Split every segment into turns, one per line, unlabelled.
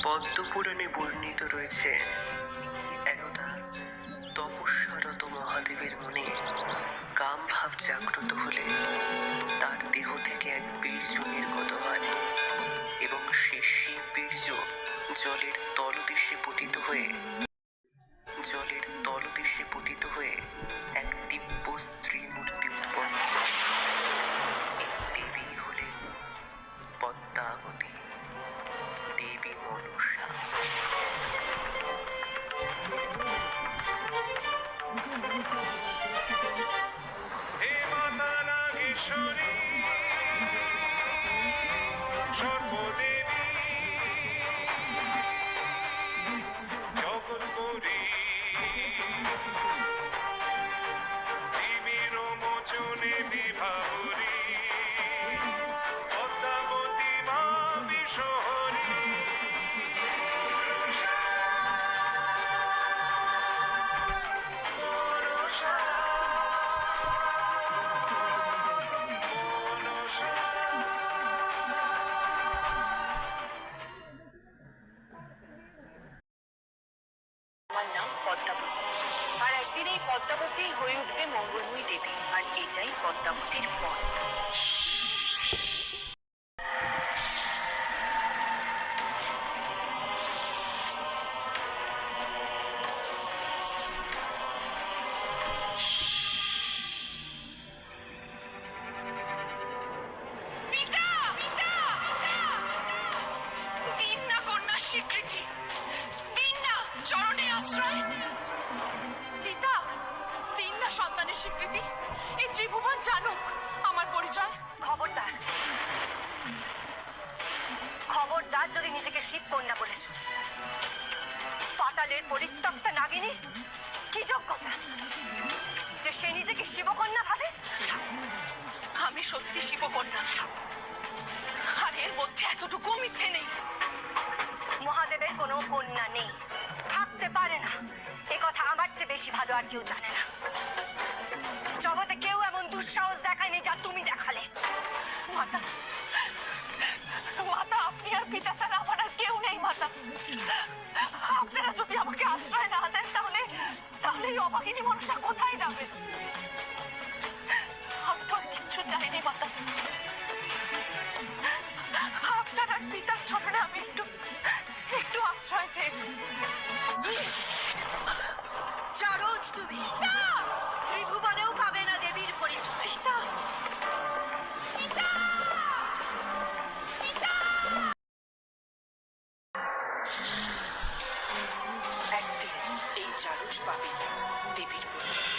পদ্মপুরাণে বর্ণিত রয়েছে, একদা তপস্যারত মহাদেবের মনে কাম ভাব জাগ্রত হলে তার দেহ থেকে এক বীর্য নির্গত হয় এবং সেই বীর্য জলের তলদেশে পতিত হয়ে এক দিব্য স্ত্রী মূর্তি উৎপন্ন হয়। দেবী হলেন পদ্মাবতী, দেবী মনসা।
হে মাতা নাগেশ্বরী, সর্বদেবী, জগৎপুরী, দেবীর মোচনে বিভাবরী, পদ্মাবতী মা বিশ্বহরী।
আমার নাম পদ্মাবতী, আর একদিন এই পদ্মাবতী হয়ে উঠবে মঙ্গলময়ী দেবী, আর এটাই পদ্মাবতীর পথ।
দিন না কন্যার স্বীকৃতি, দিন না চরণে আশ্রয়। পিতা, দিন না সন্তানের স্বীকৃতি। এই ত্রিভুবন জানুক আমার পরিচয়।
খবরদার, খবরদার যদি নিজেকে শিব কন্যা বলেছ। পাতালের পরিত্যক্তা নাগিনীর কি যোগ্যতা যে সে নিজেকে শিবকন্যা ভাবে?
আমি সত্যি শিবকন্যা, আর এর মধ্যে এতটুকু মিথ্যে নেই।
মহাদেবের কোনো কন্যা নেই, থাকতে পারে না। এ কথা আমার চেয়ে বেশি ভালো আর কেউ জানে না। জগতে কেউ এমন দুঃসাহস দেখায়নি যা তুমি দেখালে।
মাতা, মাতা, আপনি আর পিতা ছাড়া আমার আর কেউ নেই। মাতা, আপনারা যদি আমাকে আশ্রয় না দেন তাহলে এই অভাগিনী মনসা কোথায় যাবে? আমি তো আর কিচ্ছু চাইনি মাতা। আপনার আর পিতার চরণে আমি একটু আশ্রয় চেয়েছি।
জড়োজ তুমি, ত্রিভুবনেও পাবে না দেবীর পরিচয়।
পিতা, পিতা, পিতা। একদিন এই জারুজ পাবে দেবীর পরিচয়।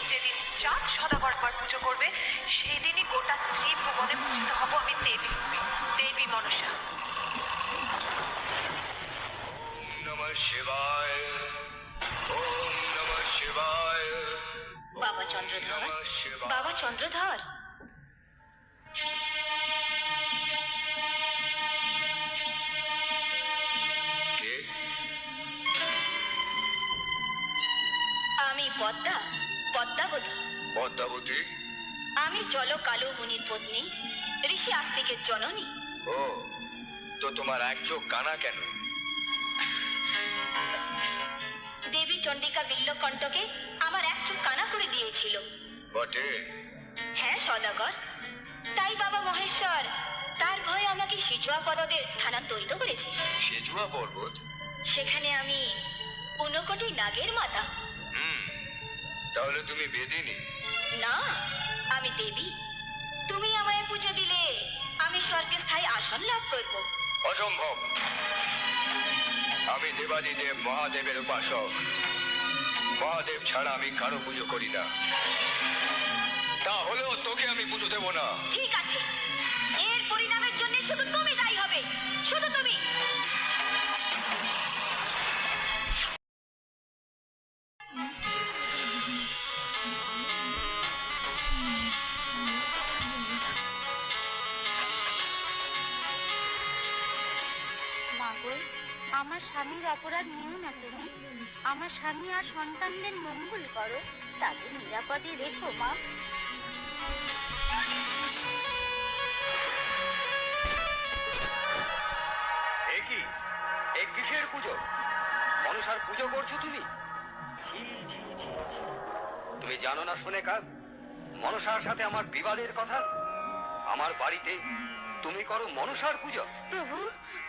যেদিন চাঁদ সদাগর পর পুজো করবে সেই দিনই গোটা ত্রিভুবনে পূজিত হব আমি দেবী রূপে, দেবী মনসা।
নমঃ শিবায়, ওম নমঃ শিবায়।
বাবা চন্দ্রধর,
নমঃ শিবায়।
বাবা চন্দ্রধর,
কে?
আমি পদ্মাবতী।
পদ্মাবতী?
আমি জল কালো মুনির পত্নী, ঋষি আস্তিকের জননী।
ও, তো তোমার এক চোখ কানা কেন?
দেবী চণ্ডিকা বিল্লকণ্ঠকে আমার এক চোখ কানা করে দিয়েছিল।
বটে?
হ্যাঁ সদাগর, তাই বাবা মহেশ্বর তার ভয়ে আমাকে সিজুয়া পর্বতে স্থানান্তরিত করেছে।
সেজুয়া পর্বত?
সেখানে আমি ৫৯ কোটি নাগের মাতা।
তাহলে তুমি বেদিনী?
না, আমি দেবী। তুমি আমায় পুজো দিলে আমি স্বর্গে স্থায়ী আসন লাভ করব।
অসম্ভব। আমি দেবাদিদেব মহাদেবের উপাসক। মহাদেব ছাড়া আমি কারো পুজো করি না। তাহলেও তোকে আমি পুজো দেব না।
ঠিক আছে, এর পরিণামের জন্য শুধু তুমি দায়ী হবে, শুধু তুমি। আমার স্বামীর অপরাধ নিও না তুমি। আমার স্বামী আর সন্তানদের মঙ্গল করো, তাদের নিরাপদে রেখো মা।
এ কি, এ কিসের পুজো? মনসার পুজো করছো তুমি? ছি, ছি, ছি, ছি। তুমি জানো না শুনে কাজ, মনসার সাথে আমার বিবাদের কথা। আমার বাড়িতে তুমি করো মনসার পুজো?
প্রভু,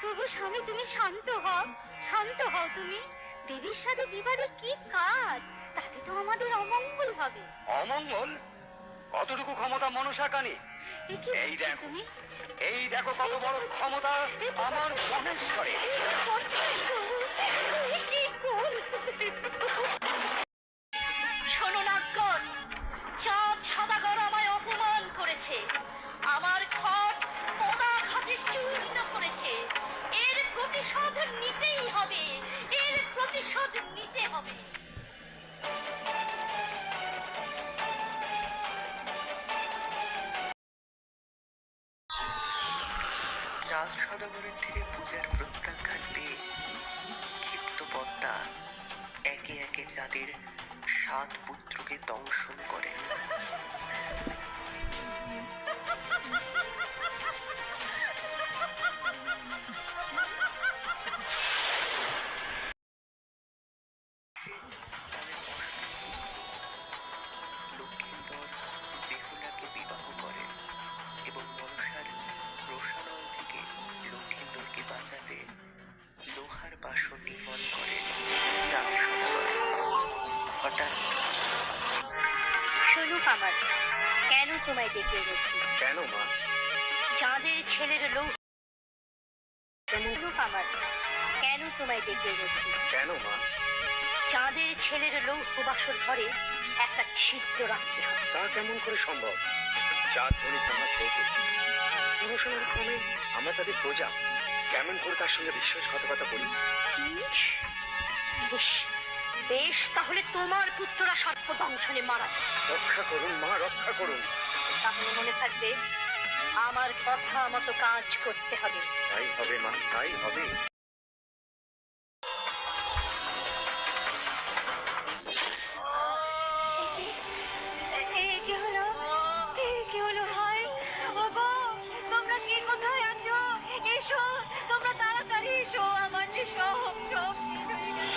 প্রভু স্বামী, তুমি শান্ত হও, শান্ত হও তুমি। দেবীর সাথে বিবাদে কি কাজ? তাতে তো আমাদের অমঙ্গল হবে।
অমঙ্গল? কতটুকু ক্ষমতা মনসা কানে?
এ কি
এই
বলছো
দেখো,
তুমি?
এই দেখো কত বড় ক্ষমতা আমার মহেশ্বরে।
শোনো নাগগণ, চাঁদ সদাগর আমায় অপমান করেছে, আমার ঘট পদাঘাতে চূর্ণ করেছে। এর প্রতিশোধ নিতেই হবে, এর প্রতিশোধ নিতে হবে।
চাঁদ সদাগরের থেকে পূজার প্রত্যাখ্যান পেয়ে ক্ষিপ্ত পদ্মা একে একে চাঁদের 7 পুত্রকে দংশন করে। লক্ষিন্দর বেহুলাকে বিবাহ করেন এবং মনসার রোষানল থেকে লক্ষিন্দরকে বাঁচাতে লোহার বাসন নির্মাণ করেন চাঁদ সদাগর। হঠাৎ
শোনো আমার, কেন তোমায় ডেকে এনেছি?
কেন মা?
চাঁদের ছেলের লৌহ আমার, কেন তোমায় ডেকে এনেছি?
কেন মা?
চাঁদের ছেলের লৌহ বাসর ঘরে একটা ছিদ্র রাখতে হবে।
তা কেমন করে সম্ভব? চাঁদ ধনী আমার প্রভু, পুরুষের ক্রমে আমরা তাদের প্রজা, কেমন করে তার সঙ্গে বিশ্বাসঘাতকতা করি?
ইস, বেশ বেশ, তাহলে তোমার পুত্ররা সর্প দংশনে মারা যাক।
রক্ষা করুন মা, রক্ষা করুন।
তাহলে মনে থাকবে, আমার কথা মতো কাজ করতে হবে।
তাই হবে মা, তাই হবে।
কি হলো? কি হলো ভাই? ওগো, তোমরা কে কোথায় আছো? এসো, তোমরা তাড়াতাড়ি এসো, আমার যে সব সব শেষ হয়ে গেল।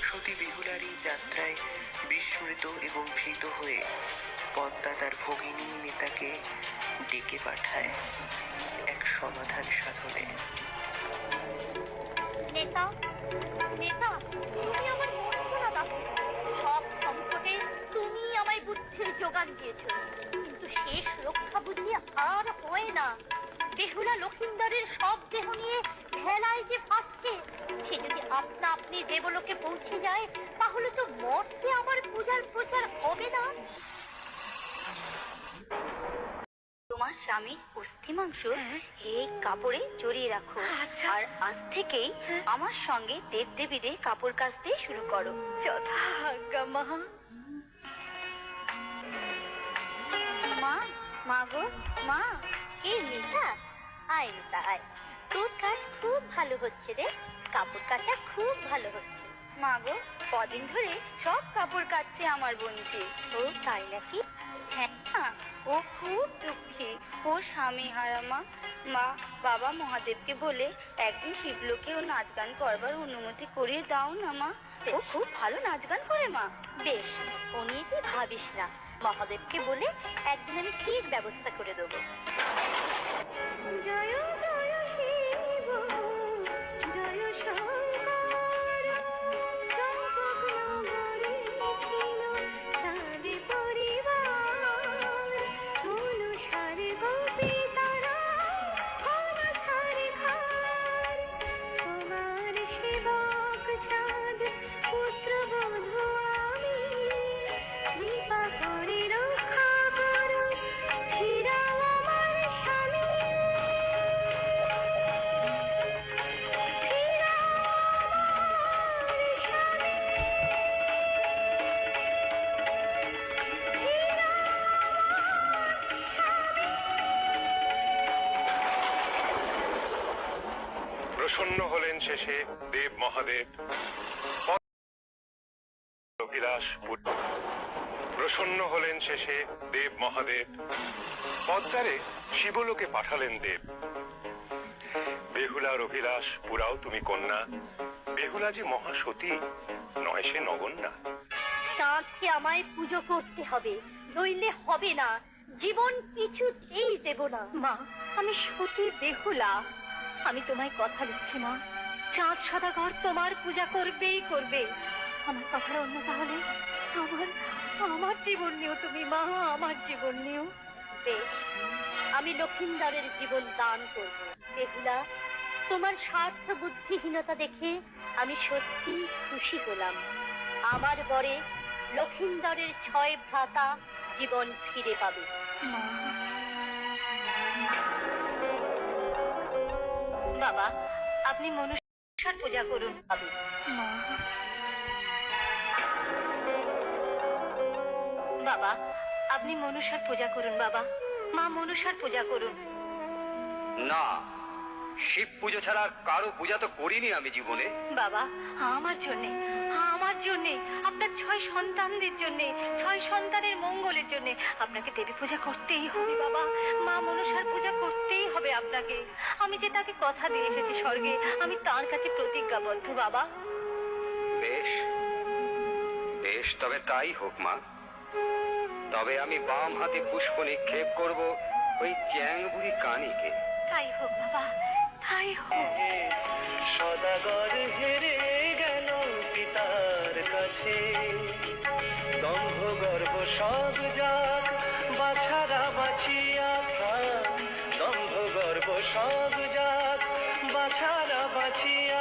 সতী বেহুলার এই যাত্রায় বিস্মৃত এবং ভীত হয়ে পদ্মা তার ভগিনী নেতাকে ডেকে পাঠায় এক সমাধান সাধনে।
নেতা, নেতা, তুমি আমার মন খোলা দাও। সব সম্পদে তুমি আমায় বুদ্ধির যোগান দিয়েছ, কিন্তু শেষ রক্ষা বুঝিয়ে আর হয় না। বেহুলা লক্ষিন্দরের সব দেহ নিয়ে ভেলায় যে ফাঁসছে, সে যদি আপনা আপনি দেবলোকে পৌঁছে যায়, তাহলে তো মর্তে আমার পূজার প্রচার হবে না। তোমার স্বামী অস্থি মাংস এই কাপড়ে জড়িয়ে রাখো। আর আজ থেকেই আমার সঙ্গে দেবদেবীদের কাপড় কাচতে শুরু করো। যথা আজ্ঞা মা। মা গো মা, কে নিতা? আয় নিতা আয়, তোর কাজ খুব ভালো হচ্ছে রে, কাপড় কাচা খুব ভালো হচ্ছে। মা গো, কদিন ধরে সব কাপড় কাচছে আমার বোনঝি। ও তাই নাকি? হ্যাঁ মা, ও খুব দুঃখী, ও স্বামী হারা মা। মা, বাবা মহাদেবকে বলে একদিন শিবলোকেও নাচ গান করবার অনুমতি করিয়ে দাও না মা। ও খুব ভালো নাচ গান করে মা। বেশ, ও নিয়ে তুই ভাবিস না, মহাদেবকে বলে একদিন আমি ঠিক ব্যবস্থা করে দেবো। জয় জয় শিব, জয় শঙ্কর, চম্পক নগরে ছিল চাঁদে পরিবার, মনুষার গোপী তারা ক্ষমা ছাড়ে ঘর, তোমার সেবক চাঁদ পুত্র বধূ আমি, কৃপা করে রক্ষা করো, ফিরাও আমার স্বামী, ফিরাও আমার স্বামী,
প্রসন্ন হলেন শেষে দেব মহাদেব। অভিলাষ প্রসন্ন হলেন শেষে দেব মহাদেব, পদ্মারে শিবলোকে পাঠালেন দেব। বেহুলার অভিলাষ পুরাও তুমি কন্যা, বেহুলা যে মহাসতী, নয় সে নগণ্যা।
চাঁদকে আমায় পুজো করতে হবে, নইলে হবে না, জীবন কিছুতেই দেব না। মা, আমি সতী বেহুলা, আমি তোমায় কথা দিচ্ছি মা, চাঁদ সদাগর তোমার পূজা করবেই করবে। আমার কথার অন্য তাহলে আমার আমার জীবন নিও তুমি মা, আমার জীবন নিও। বেশ, আমি লক্ষিন্দরের জীবন দান করব। বেহুলা, তোমার স্বার্থ বুদ্ধিহীনতা দেখে আমি সত্যি খুশি হলাম। আমার বরে লক্ষিন্দরের 6 ভ্রাতা জীবন ফিরে পাবে। বাবা, আপনি মনুষ্যার পূজা করুন। বাবা, আপনি মনুষ্যার পূজা করুন। বাবা, মা মনুষ্যার পূজা করুন।
না, শিব পুজো ছাড়া কারো পূজা তো করিনি আমি জীবনে।
বাবা, আমার জন্যে, আমার জন্যে, আপনার 6 সন্তানদের জন্যে, 6 সন্তানের মঙ্গলের জন্যে আপনাকে দেবী পূজা করতেই হবে বাবা। মা মনসার পূজা করতেই হবে আপনাকে। আমি যে তাকে কথা দিয়ে এসেছি স্বর্গে, আমি তার কাছে প্রতিজ্ঞাবদ্ধ বাবা।
বেশ বেশ, তবে তাই হোক মা। তবে আমি বাম হাতে পুষ্প নিক্ষেপ করব ওই চ্যাংবুড়ি কানিকে।
তাই হোক বাবা, তাই হোক।
সদাগর হেরে গেল পিতার কাছে, দম্ভ গর্ব সব যাক বাছারা বাছিয়া থাক, দম্ভ গর্ব সব যাক বাছারা বাছিয়া